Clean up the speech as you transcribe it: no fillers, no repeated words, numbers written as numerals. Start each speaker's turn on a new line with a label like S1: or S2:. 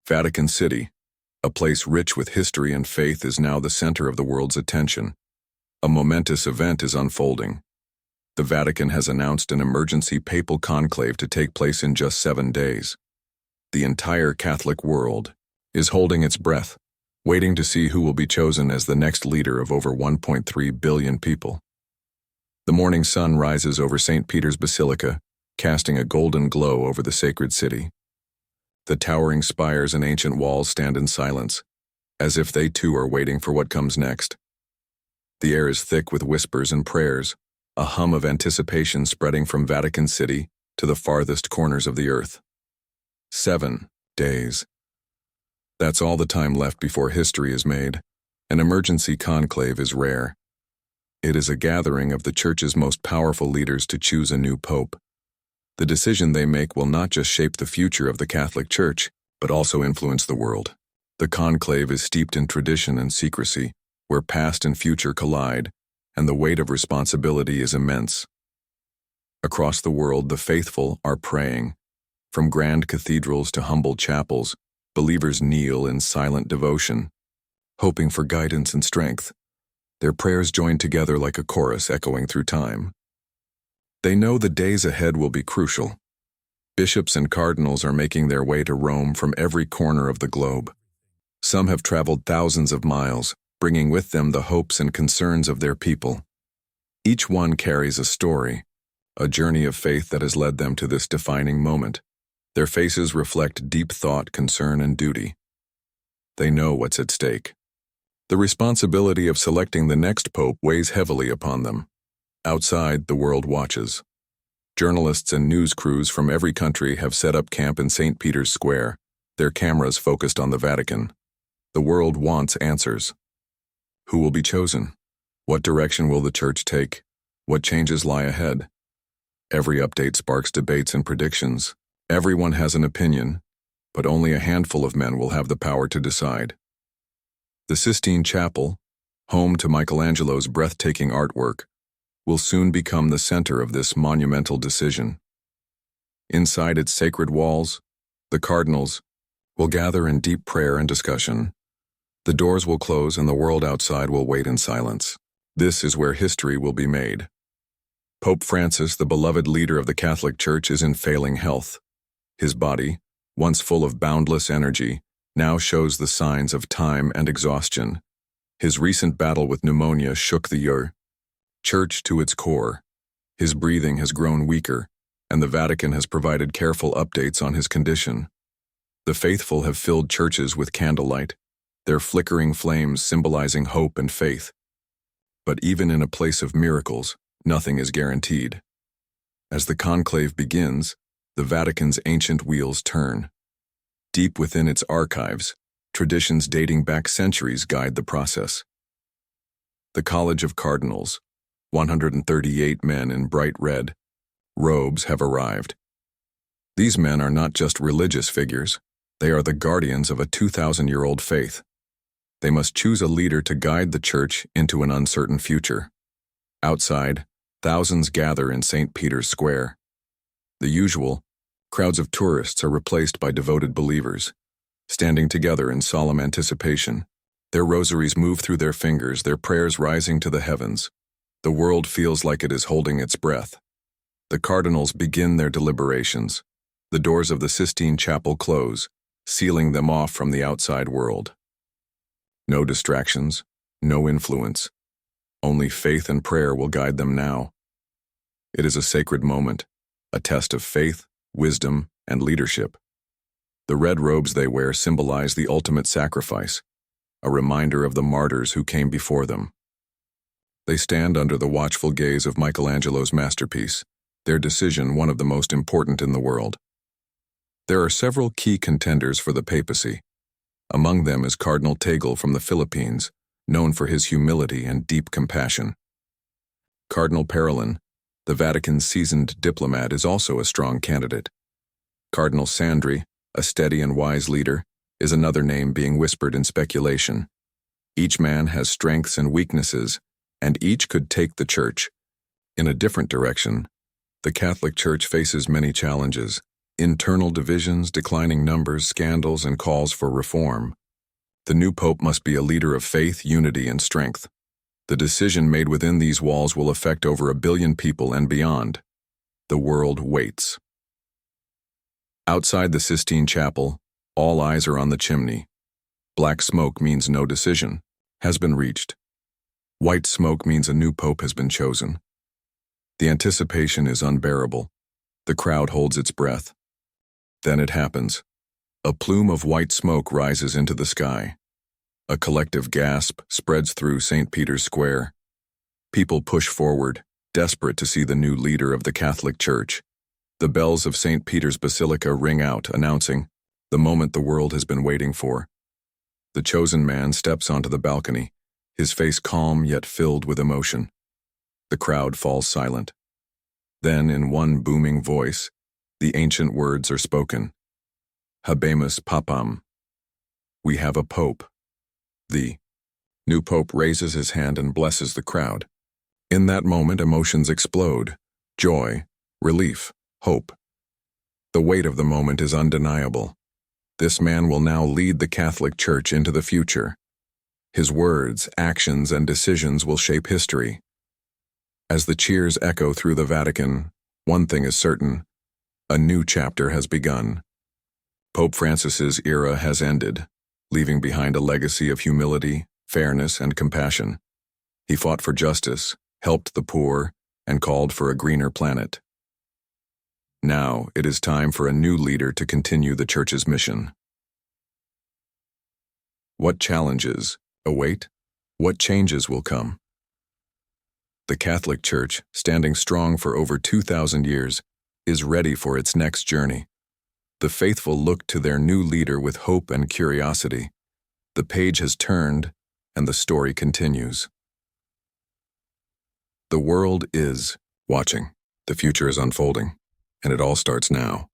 S1: Vatican City, a place rich with history and faith, is now the center of the world's attention. A momentous event is unfolding. The Vatican has announced an emergency papal conclave to take place in just 7 days. The entire Catholic world is holding its breath, waiting to see who will be chosen as the next leader of over 1.3 billion people. The morning sun rises over St. Peter's Basilica, casting a golden glow over the sacred city. The towering spires and ancient walls stand in silence, as if they too are waiting for what comes next. The air is thick with whispers and prayers, a hum of anticipation spreading from Vatican City to the farthest corners of the earth. 7 days. That's all the time left before history is made. An emergency conclave is rare. It is a gathering of the Church's most powerful leaders to choose a new pope. The decision they make will not just shape the future of the Catholic Church, but also influence the world. The conclave is steeped in tradition and secrecy, where past and future collide, and the weight of responsibility is immense. Across the world, the faithful are praying. From grand cathedrals to humble chapels, believers kneel in silent devotion, hoping for guidance and strength. Their prayers join together like a chorus echoing through time. They know the days ahead will be crucial. Bishops and cardinals are making their way to Rome from every corner of the globe. Some have traveled thousands of miles, bringing with them the hopes and concerns of their people. Each one carries a story, a journey of faith that has led them to this defining moment. Their faces reflect deep thought, concern, and duty. They know what's at stake. The responsibility of selecting the next pope weighs heavily upon them. Outside, the world watches. Journalists and news crews from every country have set up camp in St. Peter's Square, their cameras focused on the Vatican. The world wants answers. Who will be chosen? What direction will the Church take? What changes lie ahead? Every update sparks debates and predictions. Everyone has an opinion, but only a handful of men will have the power to decide. The Sistine Chapel, home to Michelangelo's breathtaking artwork, will soon become the center of this monumental decision. Inside its sacred walls, the cardinals will gather in deep prayer and discussion. The doors will close and the world outside will wait in silence. This is where history will be made. Pope Francis, the beloved leader of the Catholic Church, is in failing health. His body, once full of boundless energy, now shows the signs of time and exhaustion. His recent battle with pneumonia shook the Church to its core. His breathing has grown weaker, and the Vatican has provided careful updates on his condition. The faithful have filled churches with candlelight, their flickering flames symbolizing hope and faith. But even in a place of miracles, nothing is guaranteed. As the conclave begins, the Vatican's ancient wheels turn. Deep within its archives, traditions dating back centuries guide the process. The College of Cardinals, 138 men in bright red robes, have arrived. These men are not just religious figures, they are the guardians of a 2,000-year-old faith. They must choose a leader to guide the Church into an uncertain future. Outside, thousands gather in St. Peter's Square. The usual crowds of tourists are replaced by devoted believers, standing together in solemn anticipation. Their rosaries move through their fingers, their prayers rising to the heavens. The world feels like it is holding its breath. The cardinals begin their deliberations. The doors of the Sistine Chapel close, sealing them off from the outside world. No distractions, no influence. Only faith and prayer will guide them now. It is a sacred moment, a test of faith, wisdom, and leadership. The red robes they wear symbolize the ultimate sacrifice, a reminder of the martyrs who came before them. They stand under the watchful gaze of Michelangelo's masterpiece, their decision one of the most important in the world. There are several key contenders for the papacy. Among them is Cardinal Tagle from the Philippines, known for his humility and deep compassion. Cardinal Parolin, the Vatican's seasoned diplomat, is also a strong candidate. Cardinal Sandri, a steady and wise leader, is another name being whispered in speculation. Each man has strengths and weaknesses, and each could take the Church in a different direction. The Catholic Church faces many challenges. Internal divisions, declining numbers, scandals, and calls for reform. The new pope must be a leader of faith, unity, and strength. The decision made within these walls will affect over 1 billion people and beyond. The world waits. Outside the Sistine Chapel, all eyes are on the chimney. Black smoke means no decision has been reached. White smoke means a new pope has been chosen. The anticipation is unbearable. The crowd holds its breath. Then it happens. A plume of white smoke rises into the sky. A collective gasp spreads through St. Peter's Square. People push forward, desperate to see the new leader of the Catholic Church. The bells of St. Peter's Basilica ring out, announcing the moment the world has been waiting for. The chosen man steps onto the balcony, his face calm yet filled with emotion. The crowd falls silent. Then, in one booming voice, the ancient words are spoken. Habemus Papam. We have a pope. The new pope raises his hand and blesses the crowd. In that moment, emotions explode. Joy, relief, hope. The weight of the moment is undeniable. This man will now lead the Catholic Church into the future. His words, actions, and decisions will shape history. As the cheers echo through the Vatican, one thing is certain: a new chapter has begun. Pope Francis's era has ended, leaving behind a legacy of humility, fairness, and compassion. He fought for justice, helped the poor, and called for a greener planet. Now it is time for a new leader to continue the Church's mission. What challenges await? What changes will come? The Catholic Church, standing strong for over 2,000 years, is ready for its next journey. The faithful look to their new leader with hope and curiosity. The page has turned, and the story continues. The world is watching. The future is unfolding, and it all starts now.